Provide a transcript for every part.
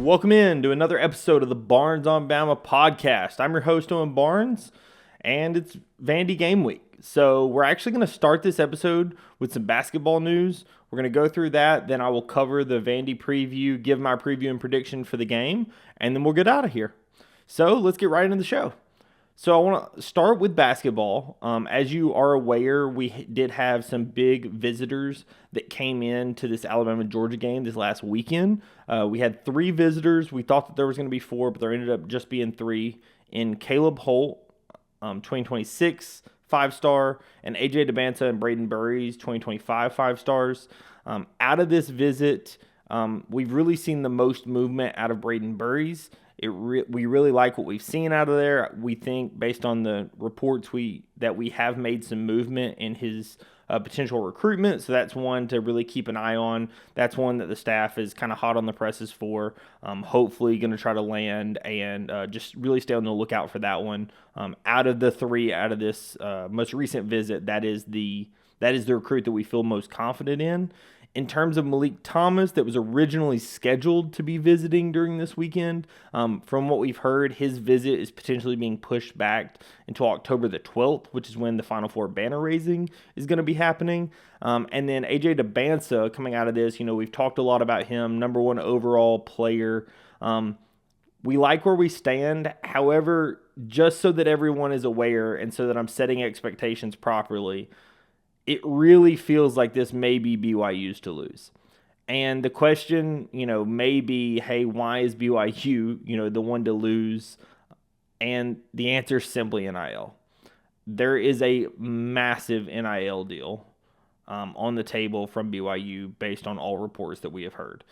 welcome in to another episode of the Barnes on Bama podcast. I'm your host, Owen Barnes, and it's Vandy Game Week. So we're actually going to start this episode with some basketball news. We're going to go through that, then I will cover the Vandy Preview, give my preview and prediction for the game, and then we'll get out of here. So let's get right into the show. So I want to start with basketball. As you are aware, we did have some big visitors that came in to this Alabama-Georgia game this last weekend. We had 3 visitors. We thought that there was going to be 4, but there ended up just being 3 in Caleb Holt, 2026 5-star, and AJ DeBanza and Braden Burries, 2025 5-stars. Out of this visit, we've really seen the most movement out of Braden Burries. We really like what we've seen out of there. We think, based on the reports, that we have made some movement in his potential recruitment. So that's one to really keep an eye on. That's one that the staff is kind of hot on the presses for. Hopefully going to try to land and just really stay on the lookout for that one. Out of the 3 out of this most recent visit, that is the recruit that we feel most confident in. In terms of Malik Thomas, that was originally scheduled to be visiting during this weekend, from what we've heard, his visit is potentially being pushed back until October the 12th, which is when the Final Four banner raising is going to be happening. And then AJ DeBanza, coming out of this, we've talked a lot about him, number 1 overall player. We like where we stand. However, just so that everyone is aware and so that I'm setting expectations properly, it really feels like this may be BYU's to lose. And the question, may be, hey, why is BYU, the one to lose? And the answer is simply NIL. There is a massive NIL deal on the table from BYU based on all reports that we have heard.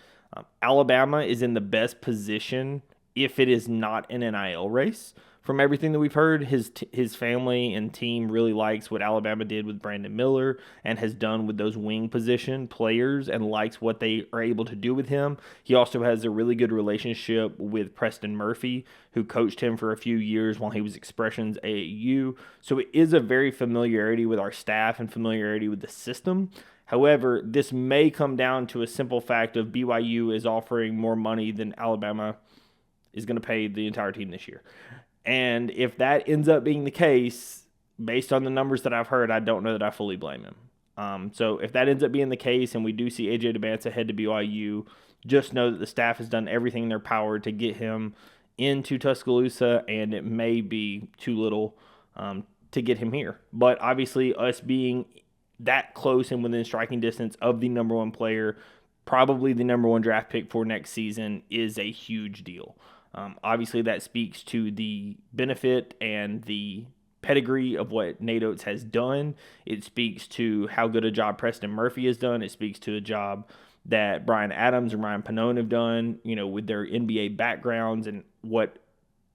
Alabama is in the best position if it is not an NIL race. From everything that we've heard, his family and team really likes what Alabama did with Brandon Miller and has done with those wing position players and likes what they are able to do with him. He also has a really good relationship with Preston Murphy, who coached him for a few years while he was Expressions AAU. So it is a very familiarity with our staff and familiarity with the system. However, this may come down to a simple fact of BYU is offering more money than Alabama is going to pay the entire team this year. And if that ends up being the case, based on the numbers that I've heard, I don't know that I fully blame him. So if that ends up being the case and we do see AJ DeBanza head to BYU, just know that the staff has done everything in their power to get him into Tuscaloosa, and it may be too little to get him here. But obviously, us being that close and within striking distance of the number 1 player, probably the number 1 draft pick for next season, is a huge deal. Obviously, that speaks to the benefit and the pedigree of what Nate Oats has done. It speaks to how good a job Preston Murphy has done. It speaks to a job that Brian Adams and Ryan Pannone have done, with their NBA backgrounds and what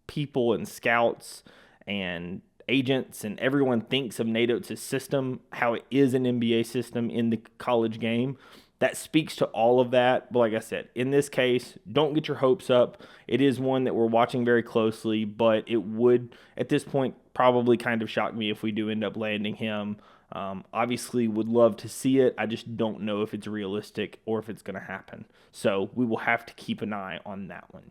people and scouts and agents and everyone thinks of Nate Oats' system, how it is an NBA system in the college game. That speaks to all of that. But like I said, in this case, don't get your hopes up. It is one that we're watching very closely, but it would, at this point, probably kind of shock me if we do end up landing him. Obviously, would love to see it. I just don't know if it's realistic or if it's going to happen. So we will have to keep an eye on that one.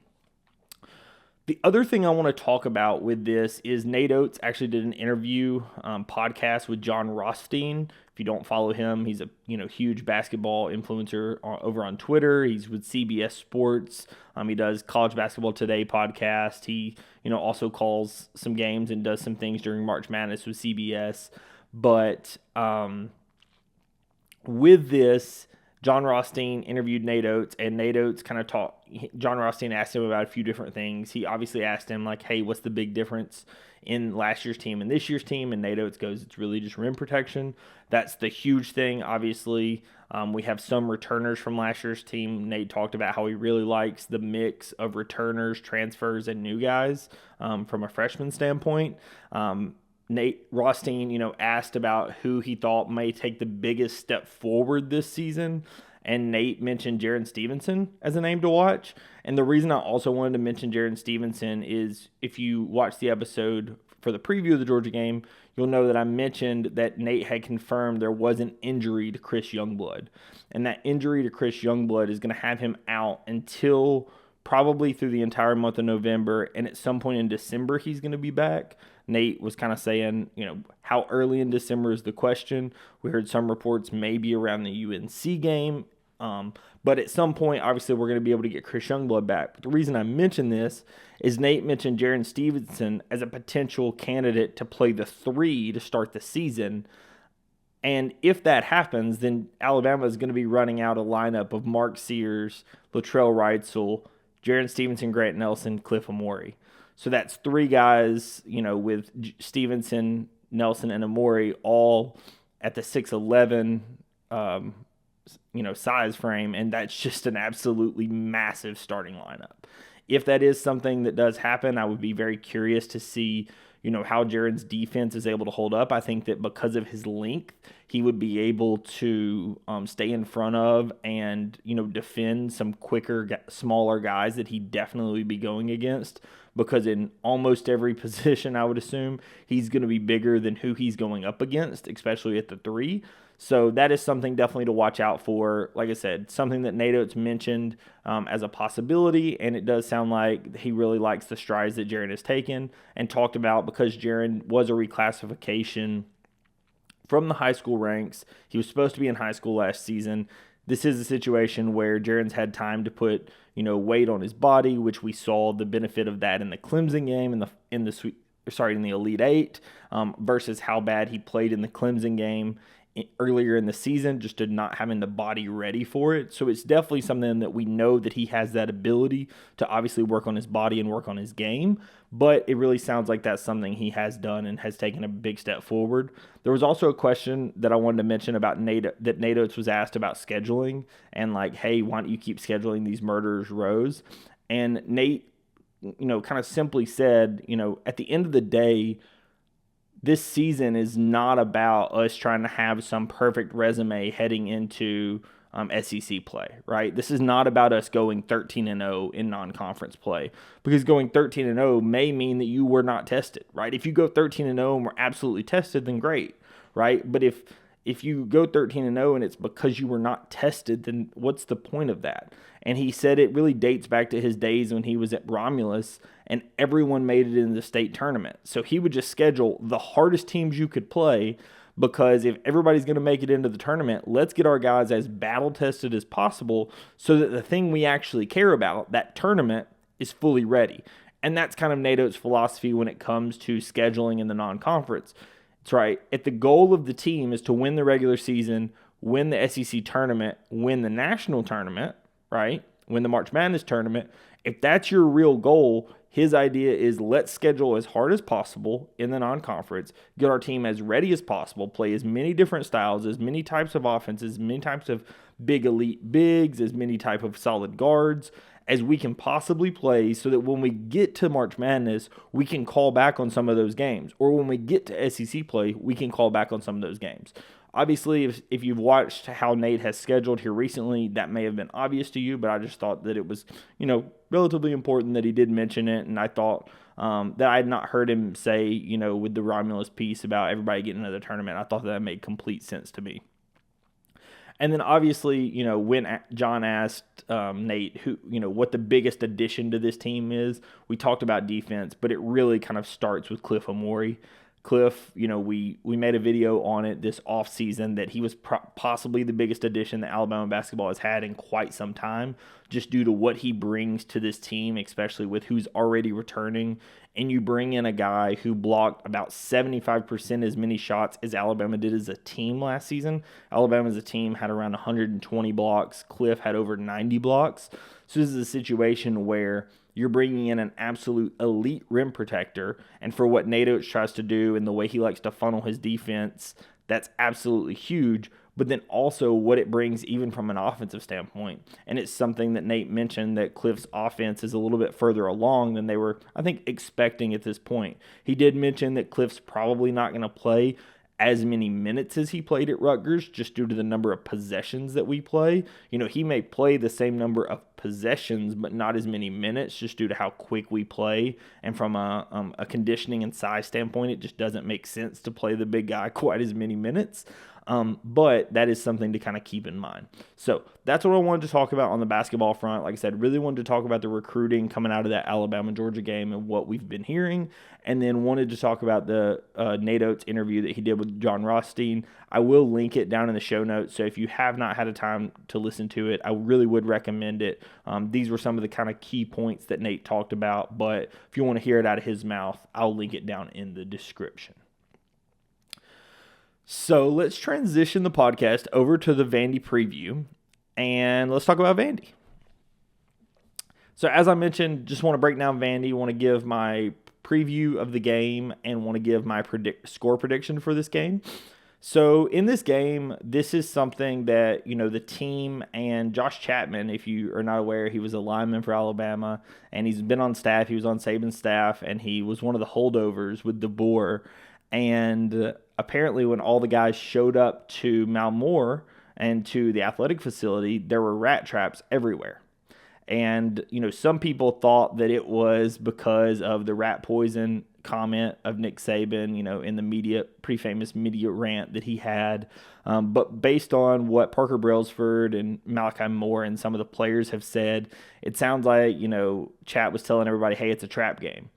The other thing I want to talk about with this is Nate Oats actually did an interview podcast with John Rothstein. If you don't follow him, he's a huge basketball influencer over on Twitter. He's with CBS Sports. He does College Basketball Today podcast. He also calls some games and does some things during March Madness with CBS. But with this, John Rothstein interviewed Nate Oats, and Nate Oats kind of talked. John Rothstein asked him about a few different things. He obviously asked him, like, hey, what's the big difference in last year's team and this year's team? And Nate Oats goes, it's really just rim protection. That's the huge thing, obviously. We have some returners from last year's team. Nate talked about how he really likes the mix of returners, transfers, and new guys from a freshman standpoint. Nate Rothstein, asked about who he thought may take the biggest step forward this season, and Nate mentioned Jaron Stevenson as a name to watch. And the reason I also wanted to mention Jaron Stevenson is if you watch the episode for the preview of the Georgia game, you'll know that I mentioned that Nate had confirmed there was an injury to Chris Youngblood. And that injury to Chris Youngblood is going to have him out until probably through the entire month of November, and at some point in December he's going to be back. Nate was kind of saying, how early in December is the question. We heard some reports maybe around the UNC game. But at some point, obviously, we're going to be able to get Chris Youngblood back. But the reason I mention this is Nate mentioned Jaron Stevenson as a potential candidate to play the 3 to start the season. And if that happens, then Alabama is going to be running out a lineup of Mark Sears, Latrell Wrightsell, Jaron Stevenson, Grant Nelson, Cliff Amore. So that's 3 guys, with Stevenson, Nelson, and Amore all at the 6'11", size frame, and that's just an absolutely massive starting lineup. If that is something that does happen, I would be very curious to see, how Jaron's defense is able to hold up. I think that because of his length, he would be able to stay in front of and, defend some quicker, smaller guys that he definitely would be going against, because in almost every position, I would assume, he's going to be bigger than who he's going up against, especially at the 3. So that is something definitely to watch out for. Like I said, something that Nate Oats mentioned as a possibility, and it does sound like he really likes the strides that Jaron has taken and talked about, because Jaron was a reclassification from the high school ranks. He was supposed to be in high school last season. This is a situation where Jaron's had time to put, weight on his body, which we saw the benefit of that in the Clemson game in the Elite Eight, versus how bad he played in the Clemson game earlier in the season, just to not having the body ready for it. So it's definitely something that we know that he has that ability to obviously work on his body and work on his game, but it really sounds like that's something he has done and has taken a big step forward. There was also a question that I wanted to mention about Nate Oats was asked about scheduling and hey, why don't you keep scheduling these murderers rows? And Nate, kind of simply said, at the end of the day, this season is not about us trying to have some perfect resume heading into SEC play, right? This is not about us going 13-0 in non-conference play, because going 13-0 may mean that you were not tested, right? If you go 13-0 and we're absolutely tested, then great, right? But if you go 13-0 and it's because you were not tested, then what's the point of that? And he said it really dates back to his days when he was at Romulus and everyone made it in the state tournament. So he would just schedule the hardest teams you could play, because if everybody's going to make it into the tournament, let's get our guys as battle tested as possible so that the thing we actually care about, that tournament, is fully ready. And that's kind of Nate Oats' philosophy when it comes to scheduling in the non-conference. That's right. If the goal of the team is to win the regular season, win the SEC tournament, win the national tournament, right? Win the March Madness tournament. If that's your real goal, his idea is let's schedule as hard as possible in the non-conference, get our team as ready as possible, play as many different styles, as many types of offenses, as many types of big elite bigs, as many type of solid guards as we can possibly play, so that when we get to March Madness, we can call back on some of those games. Or when we get to SEC play, we can call back on some of those games. Obviously, if you've watched how Nate has scheduled here recently, that may have been obvious to you, but I just thought that it was, relatively important that he did mention it. And I thought that I had not heard him say, with the Romulus piece about everybody getting into the tournament, I thought that made complete sense to me. And then obviously, when John asked Nate what the biggest addition to this team is, we talked about defense, but it really kind of starts with Cliff Amore. Cliff, we made a video on it this offseason that he was possibly the biggest addition that Alabama basketball has had in quite some time, just due to what he brings to this team, especially with who's already returning. And you bring in a guy who blocked about 75% as many shots as Alabama did as a team last season. Alabama as a team had around 120 blocks. Cliff had over 90 blocks. So this is a situation where you're bringing in an absolute elite rim protector, and for what Nate Oats tries to do and the way he likes to funnel his defense, that's absolutely huge. But then also what it brings even from an offensive standpoint. And it's something that Nate mentioned, that Cliff's offense is a little bit further along than they were, I think, expecting at this point. He did mention that Cliff's probably not going to play as many minutes as he played at Rutgers, just due to the number of possessions that we play. He may play the same number of possessions, but not as many minutes just due to how quick we play. And from a conditioning and size standpoint, it just doesn't make sense to play the big guy quite as many minutes. But that is something to kind of keep in mind. So that's what I wanted to talk about on the basketball front. Like I said, really wanted to talk about the recruiting coming out of that Alabama-Georgia game and what we've been hearing. And then wanted to talk about the Nate Oats interview that he did with John Rothstein. I will link it down in the show notes. So if you have not had a time to listen to it, I really would recommend it. These were some of the kind of key points that Nate talked about. But if you want to hear it out of his mouth, I'll link it down in the description. So let's transition the podcast over to the Vandy Preview, and let's talk about Vandy. So as I mentioned, just want to break down Vandy, want to give my preview of the game, and want to give my score prediction for this game. So in this game, this is something that, the team and Josh Chapman, if you are not aware, he was a lineman for Alabama, and he's been on staff. He was on Saban's staff, and he was one of the holdovers with DeBoer. And apparently when all the guys showed up to Malmore and to the athletic facility, there were rat traps everywhere. And, some people thought that it was because of the rat poison comment of Nick Saban, in the pretty famous media rant that he had. But based on what Parker Brailsford and Malachi Moore and some of the players have said, it sounds like, Chat was telling everybody, hey, it's a trap game.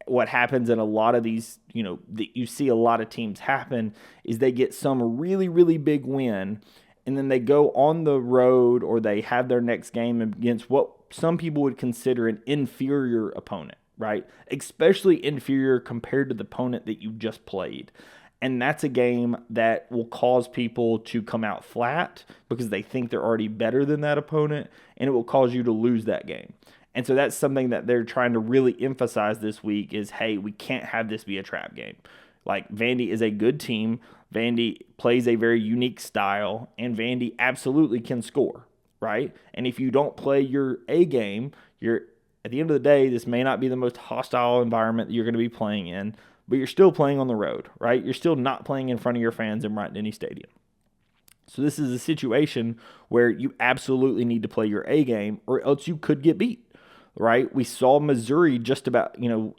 What happens in a lot of these, that you see a lot of teams happen is they get some really, really big win, and then they go on the road or they have their next game against what some people would consider an inferior opponent, right? Especially inferior compared to the opponent that you just played. And that's a game that will cause people to come out flat because they think they're already better than that opponent, and it will cause you to lose that game. And so that's something that they're trying to really emphasize this week is, hey, we can't have this be a trap game. Like, Vandy is a good team. Vandy plays a very unique style, and Vandy absolutely can score, right? And if you don't play your A game, at the end of the day, this may not be the most hostile environment that you're going to be playing in, but you're still playing on the road, right? You're still not playing in front of your fans in Bryant-Denny Stadium. So this is a situation where you absolutely need to play your A game, or else you could get beat. Right? We saw Missouri just about,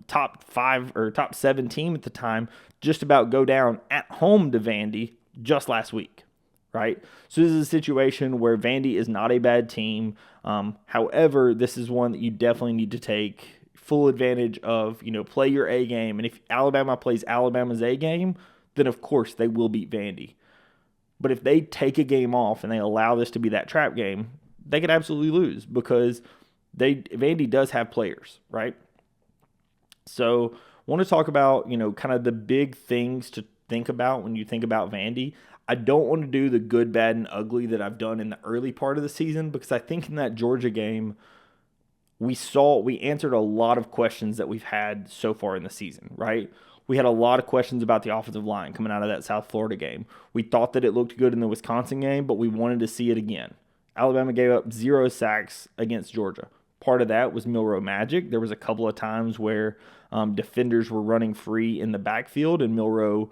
top 5 or top 7 team at the time, just about go down at home to Vandy just last week. Right? So this is a situation where Vandy is not a bad team. However, this is one that you definitely need to take full advantage of, play your A game. And if Alabama plays Alabama's A game, then of course they will beat Vandy. But if they take a game off and they allow this to be that trap game, they could absolutely lose because Vandy does have players, right? So want to talk about, kind of the big things to think about when you think about Vandy. I don't want to do the good, bad, and ugly that I've done in the early part of the season because I think in that Georgia game, we answered a lot of questions that we've had so far in the season, right? We had a lot of questions about the offensive line coming out of that South Florida game. We thought that it looked good in the Wisconsin game, but we wanted to see it again. Alabama gave up 0 sacks against Georgia. Part of that was Milroe magic. There was a couple of times where defenders were running free in the backfield, and Milroe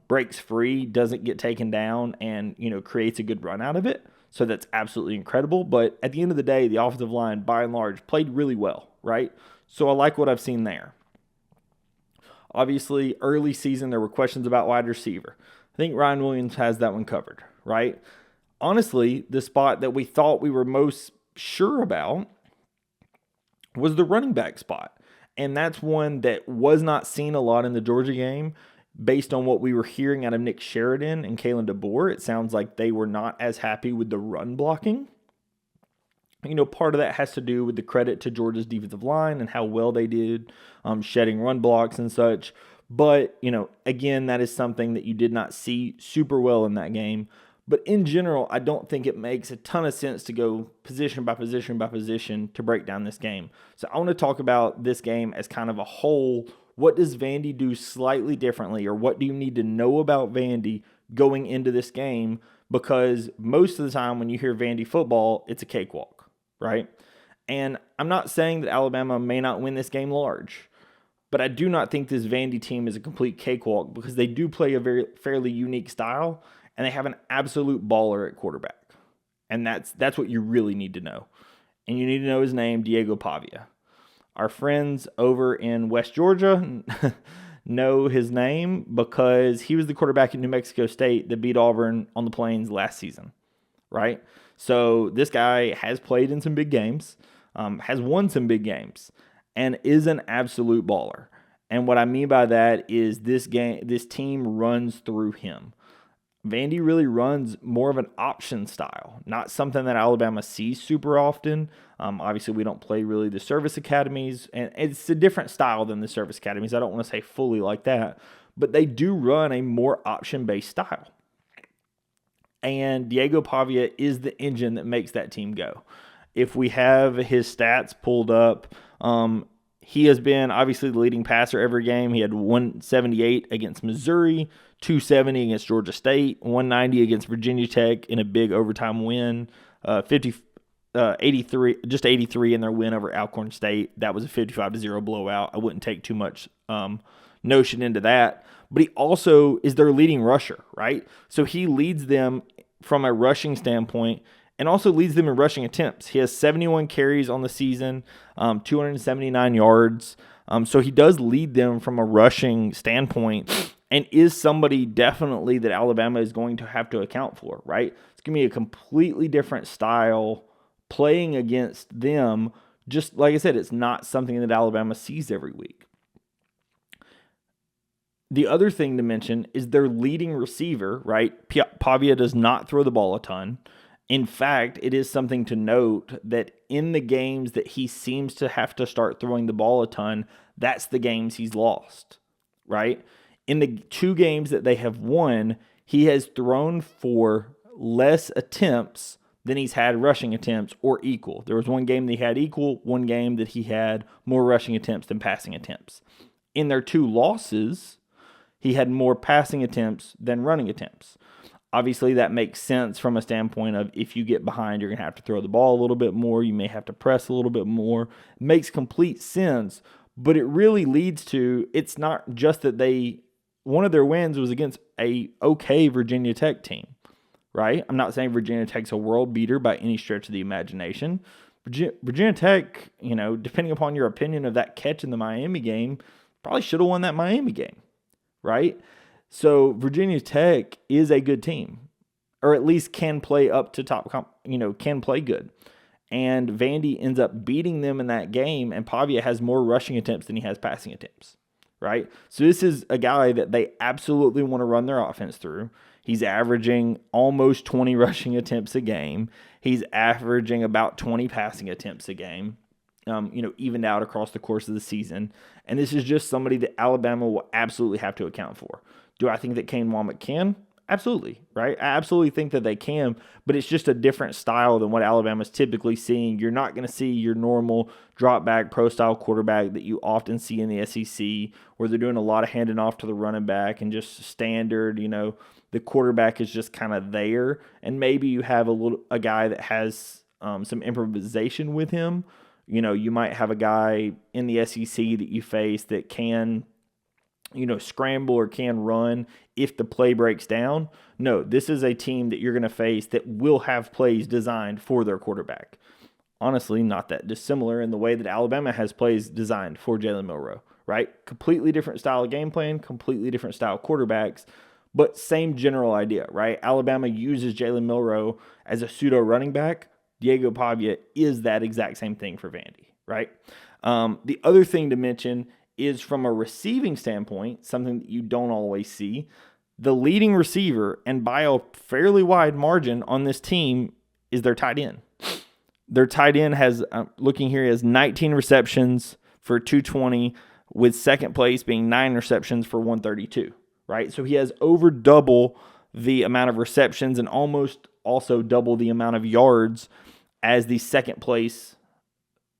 breaks free, doesn't get taken down, and creates a good run out of it. So that's absolutely incredible. But at the end of the day, the offensive line, by and large, played really well, right? So I like what I've seen there. Obviously, early season, there were questions about wide receiver. I think Ryan Williams has that one covered, right? Honestly, the spot that we thought we were most sure about was the running back spot. And that's one that was not seen a lot in the Georgia game. Based on what we were hearing out of Nick Sheridan and Kalen DeBoer, it sounds like they were not as happy with the run blocking. Part of that has to do with the credit to Georgia's defensive line and how well they did shedding run blocks and such. But, again, that is something that you did not see super well in that game. But in general, I don't think it makes a ton of sense to go position by position by position to break down this game. So I want to talk about this game as kind of a whole. What does Vandy do slightly differently, or what do you need to know about Vandy going into this game? Because most of the time when you hear Vandy football, it's a cakewalk, right? And I'm not saying that Alabama may not win this game large, but I do not think this Vandy team is a complete cakewalk because they do play a fairly unique style, and they have an absolute baller at quarterback. And that's what you really need to know. and you need to know his name, Diego Pavia. Our friends over in West Georgia know his name because he was the quarterback at New Mexico State that beat Auburn on the Plains last season, right? So this guy has played in some big games, has won some big games, and is an absolute baller. And what I mean by that is this team runs through him. Vandy really runs more of an option style, not something that Alabama sees super often. Obviously, we don't play really the service academies, and it's a different style than the service academies. I don't want to say fully like that, but they do run a more option-based style. And Diego Pavia is the engine that makes that team go. If we have his stats pulled up, he has been obviously the leading passer every game. He had 178 against Missouri, 270 against Georgia State, 190 against Virginia Tech in a big overtime win, 83 in their win over Alcorn State. That was a 55-0 blowout. I wouldn't take too much notion into that. But he also is their leading rusher, right? So he leads them from a rushing standpoint and also leads them in rushing attempts. He has 71 carries on the season, 279 yards. So he does lead them from a rushing standpoint and is somebody definitely that Alabama is going to have to account for, right? It's going to be a completely different style playing against them. Just like I said, it's not something that Alabama sees every week. The other thing to mention is their leading receiver, right? Pavia does not throw the ball a ton. In fact, it is something to note that in the games that he seems to have to start throwing the ball a ton, that's the games he's lost, right? In the 2 games that they have won, he has thrown for less attempts than he's had rushing attempts or equal. There was one game that he had equal, one game that he had more rushing attempts than passing attempts. In their 2 losses, he had more passing attempts than running attempts. Obviously, that makes sense from a standpoint of if you get behind, you're going to have to throw the ball a little bit more. You may have to press a little bit more. It makes complete sense, but it really leads to, it's not just that one of their wins was against a okay Virginia Tech team, right? I'm not saying Virginia Tech's a world beater by any stretch of the imagination. Virginia Tech, depending upon your opinion of that catch in the Miami game, probably should have won that Miami game, right? So Virginia Tech is a good team, or at least can play up to can play good. And Vandy ends up beating them in that game, and Pavia has more rushing attempts than he has passing attempts, right? So this is a guy that they absolutely want to run their offense through. He's averaging almost 20 rushing attempts a game. He's averaging about 20 passing attempts a game, evened out across the course of the season. And this is just somebody that Alabama will absolutely have to account for. Do I think that Kane Wommack can? Absolutely, right? I absolutely think that they can, but it's just a different style than what Alabama's typically seeing. You're not going to see your normal drop-back, pro-style quarterback that you often see in the SEC, where they're doing a lot of handing off to the running back and just standard, the quarterback is just kind of there. And maybe you have a guy that has some improvisation with him. You might have a guy in the SEC that you face that can scramble or can run if the play breaks down. No, this is a team that you're going to face that will have plays designed for their quarterback. Honestly, not that dissimilar in the way that Alabama has plays designed for Jalen Milroe, right? Completely different style of game plan, completely different style of quarterbacks, but same general idea, right? Alabama uses Jalen Milroe as a pseudo running back. Diego Pavia is that exact same thing for Vandy, right? The other thing to mention is from a receiving standpoint, something that you don't always see, the leading receiver, and by a fairly wide margin on this team, is their tight end. Their tight end has, looking here, has 19 receptions for 220, with second place being 9 receptions for 132, right? So he has over double the amount of receptions and almost also double the amount of yards as the second place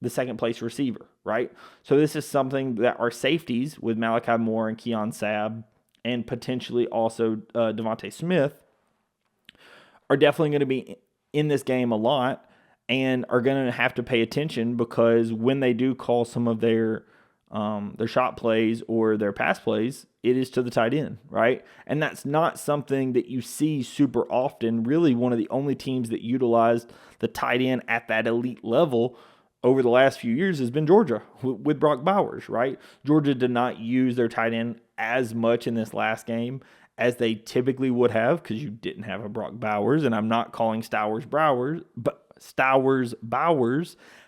receiver, right? So this is something that our safeties with Malachi Moore and Keon Sabb and potentially also Devontae Smith are definitely going to be in this game a lot and are going to have to pay attention, because when they do call some of their their shot plays or their pass plays, it is to the tight end, right? And that's not something that you see super often. Really, one of the only teams that utilized the tight end at that elite level over the last few years has been Georgia with Brock Bowers, right? Georgia did not use their tight end as much in this last game as they typically would have because you didn't have a Brock Bowers, and I'm not calling Stowers Bowers.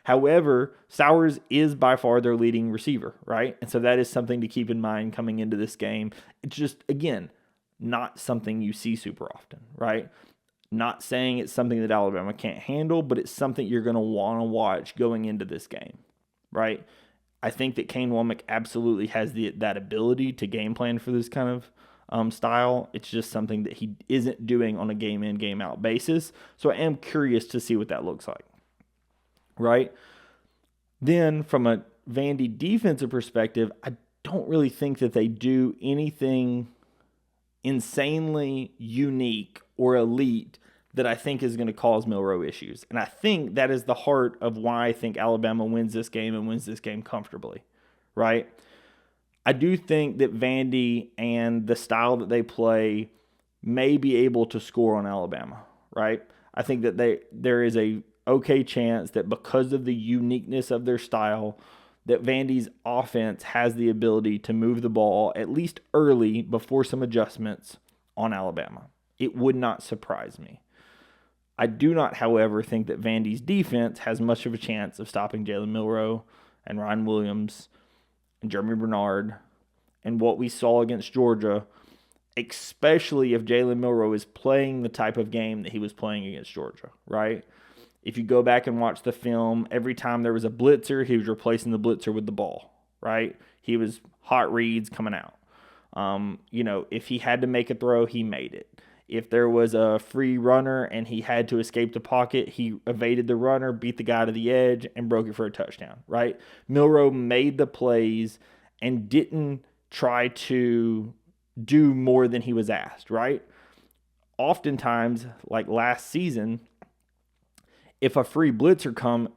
However, Stowers is by far their leading receiver, right? And so that is something to keep in mind coming into this game. It's just, again, not something you see super often, right? Not saying it's something that Alabama can't handle, but it's something you're going to want to watch going into this game, right? I think that Kane Womack absolutely has that ability to game plan for this kind of style. It's just something that he isn't doing on a game-in, game-out basis. So I am curious to see what that looks like, right? Then from a Vandy defensive perspective, I don't really think that they do anything insanely unique or elite that I think is going to cause Milroe issues. And I think that is the heart of why I think Alabama wins this game and wins this game comfortably, right? I do think that Vandy and the style that they play may be able to score on Alabama, right? I think that there is a okay chance that because of the uniqueness of their style, that Vandy's offense has the ability to move the ball at least early before some adjustments on Alabama. It would not surprise me. I do not, however, think that Vandy's defense has much of a chance of stopping Jalen Milroe and Ryan Williams and Jeremy Bernard and what we saw against Georgia, especially if Jalen Milroe is playing the type of game that he was playing against Georgia, right? If you go back and watch the film, every time there was a blitzer, he was replacing the blitzer with the ball, right? He was hot reads coming out. If he had to make a throw, he made it. If there was a free runner and he had to escape the pocket, he evaded the runner, beat the guy to the edge, and broke it for a touchdown, right? Milroe made the plays and didn't try to do more than he was asked, right? Oftentimes, like last season, if a free blitzer comes,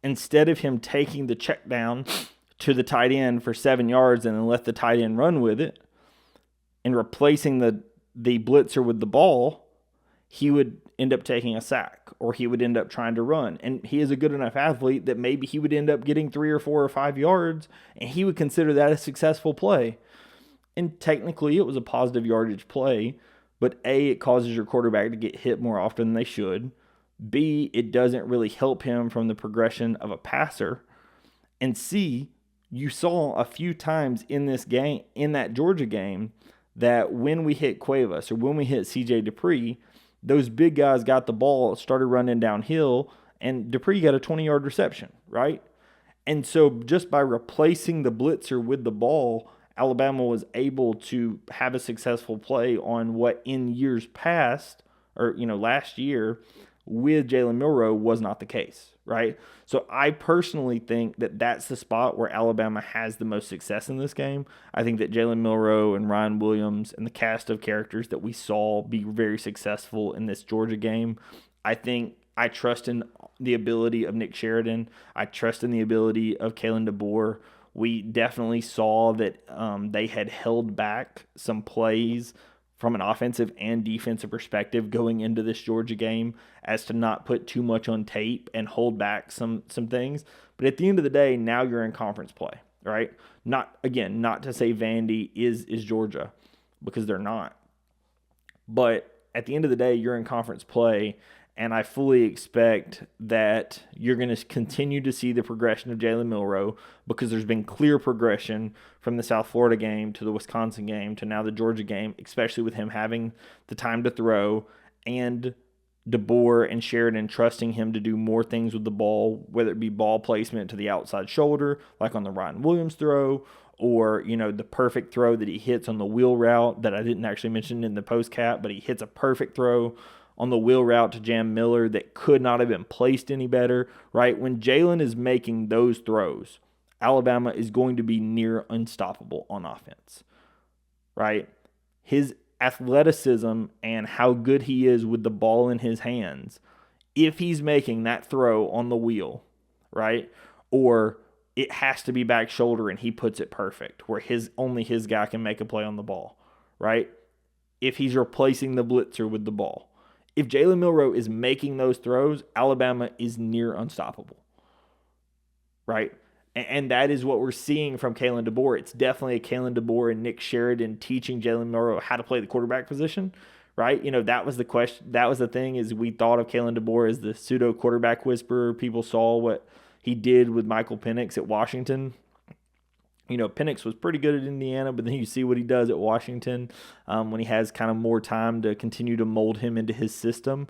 instead of him taking the check down to the tight end for 7 yards and then let the tight end run with it and replacing the blitzer with the ball, he would end up taking a sack or he would end up trying to run. And he is a good enough athlete that maybe he would end up getting 3 or 4 or 5 yards and he would consider that a successful play. And technically it was a positive yardage play, but A, it causes your quarterback to get hit more often than they should. B, it doesn't really help him from the progression of a passer. And C, you saw a few times in this game, in that Georgia game, that when we hit Cuevas or when we hit C.J. Dupree, those big guys got the ball, started running downhill, and Dupree got a 20-yard reception, right? And so just by replacing the blitzer with the ball, Alabama was able to have a successful play on what in years past, or last year, with Jalen Milroe was not the case, right? So I personally think that that's the spot where Alabama has the most success in this game. I think that Jalen Milroe and Ryan Williams and the cast of characters that we saw be very successful in this Georgia game. I think I trust in the ability of Nick Sheridan. I trust in the ability of Kalen DeBoer. We definitely saw that they had held back some plays from an offensive and defensive perspective going into this Georgia game as to not put too much on tape and hold back some things. But at the end of the day, now you're in conference play, right? Not to say Vandy is Georgia, because they're not. But at the end of the day, you're in conference play, and I fully expect that you're going to continue to see the progression of Jalen Milroe, because there's been clear progression from the South Florida game to the Wisconsin game to now the Georgia game, especially with him having the time to throw and DeBoer and Sheridan trusting him to do more things with the ball, whether it be ball placement to the outside shoulder, like on the Ryan Williams throw, or, the perfect throw that he hits on the wheel route that I didn't actually mention in the post cap, but he hits a perfect throw on the wheel route to Jam Miller that could not have been placed any better, right? When Jalen is making those throws, Alabama is going to be near unstoppable on offense, right? His athleticism and how good he is with the ball in his hands, if he's making that throw on the wheel, right? Or it has to be back shoulder, and he puts it perfect, where only his guy can make a play on the ball, right? If he's replacing the blitzer with the ball. If Jalen Milroe is making those throws, Alabama is near unstoppable, right? And that is what we're seeing from Kalen DeBoer. It's definitely a Kalen DeBoer and Nick Sheridan teaching Jalen Milroe how to play the quarterback position, right? That was the question. That was the thing, is we thought of Kalen DeBoer as the pseudo quarterback whisperer. People saw what he did with Michael Penix at Washington. Penix was pretty good at Indiana, but then you see what he does at Washington when he has kind of more time to continue to mold him into his system.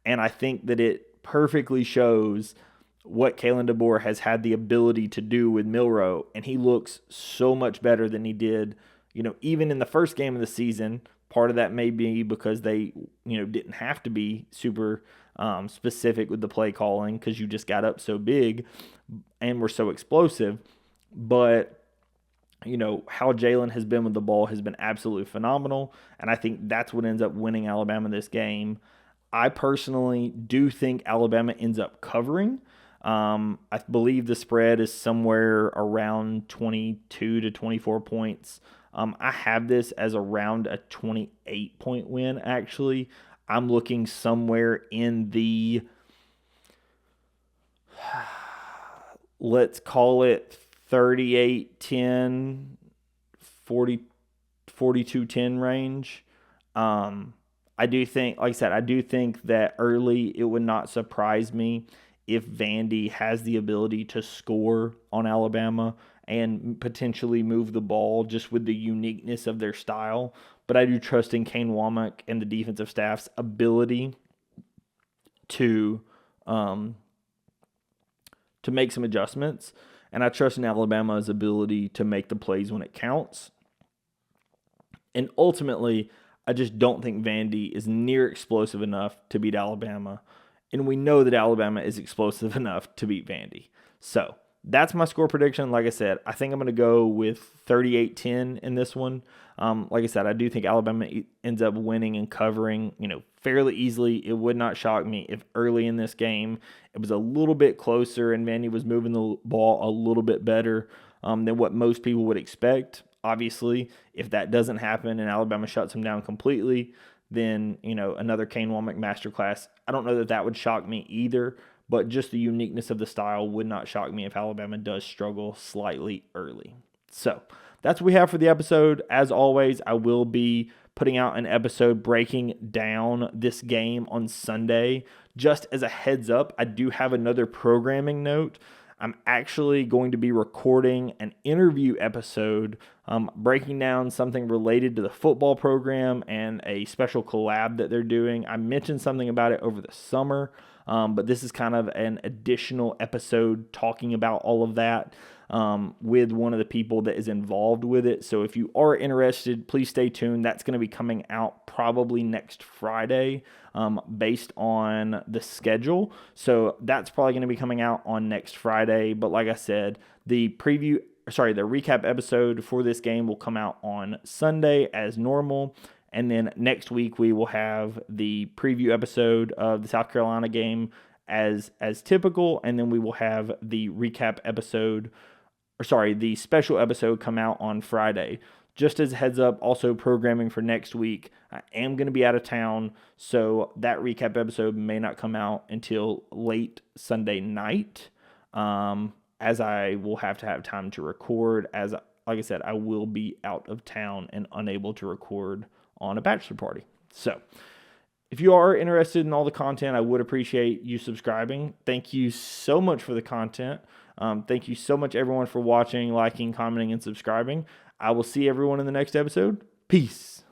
And I think that it perfectly shows what Kalen DeBoer has had the ability to do with Milroe, and he looks so much better than he did, even in the first game of the season. Part of that may be because they, didn't have to be super specific with the play calling, because you just got up so big and were so explosive. But how Jalen has been with the ball has been absolutely phenomenal, and I think that's what ends up winning Alabama this game. I personally do think Alabama ends up covering. I believe the spread is somewhere around 22 to 24 points. I have this as around a 28-point win, actually. I'm looking somewhere in the, let's call it 38-10, 42-10 range. I do think, like I said, I do think that early it would not surprise me if Vandy has the ability to score on Alabama and potentially move the ball just with the uniqueness of their style. But I do trust in Kane Womack and the defensive staff's ability to make some adjustments. And I trust in Alabama's ability to make the plays when it counts. And ultimately, I just don't think Vandy is near explosive enough to beat Alabama. And we know that Alabama is explosive enough to beat Vandy. So that's my score prediction. Like I said, I think I'm going to go with 38-10 in this one. Like I said, I do think Alabama ends up winning and covering, fairly easily. It would not shock me if early in this game it was a little bit closer and Vandy was moving the ball a little bit better than what most people would expect. Obviously, if that doesn't happen and Alabama shuts them down completely, then, another Kane Womack masterclass. I don't know that would shock me either, but just the uniqueness of the style would not shock me if Alabama does struggle slightly early. So that's what we have for the episode. As always, I will be putting out an episode breaking down this game on Sunday. Just as a heads up, I do have another programming note. I'm actually going to be recording an interview episode breaking down something related to the football program and a special collab that they're doing. I mentioned something about it over the summer, but this is kind of an additional episode talking about all of that with one of the people that is involved with it. So if you are interested, please stay tuned. That's going to be coming out probably next Friday based on the schedule. So that's probably going to be coming out on next Friday. But like I said, the recap episode for this game will come out on Sunday as normal. And then next week we will have the preview episode of the South Carolina game as typical. And then we will have the recap episode, the special episode come out on Friday. Just as a heads up, also programming for next week, I am going to be out of town, so that recap episode may not come out until late Sunday night, as I will have to have time to record, as, like I said, I will be out of town and unable to record on a bachelor party. So if you are interested in all the content, I would appreciate you subscribing. Thank you so much for the content. Thank you so much, everyone, for watching, liking, commenting, and subscribing. I will see everyone in the next episode. Peace.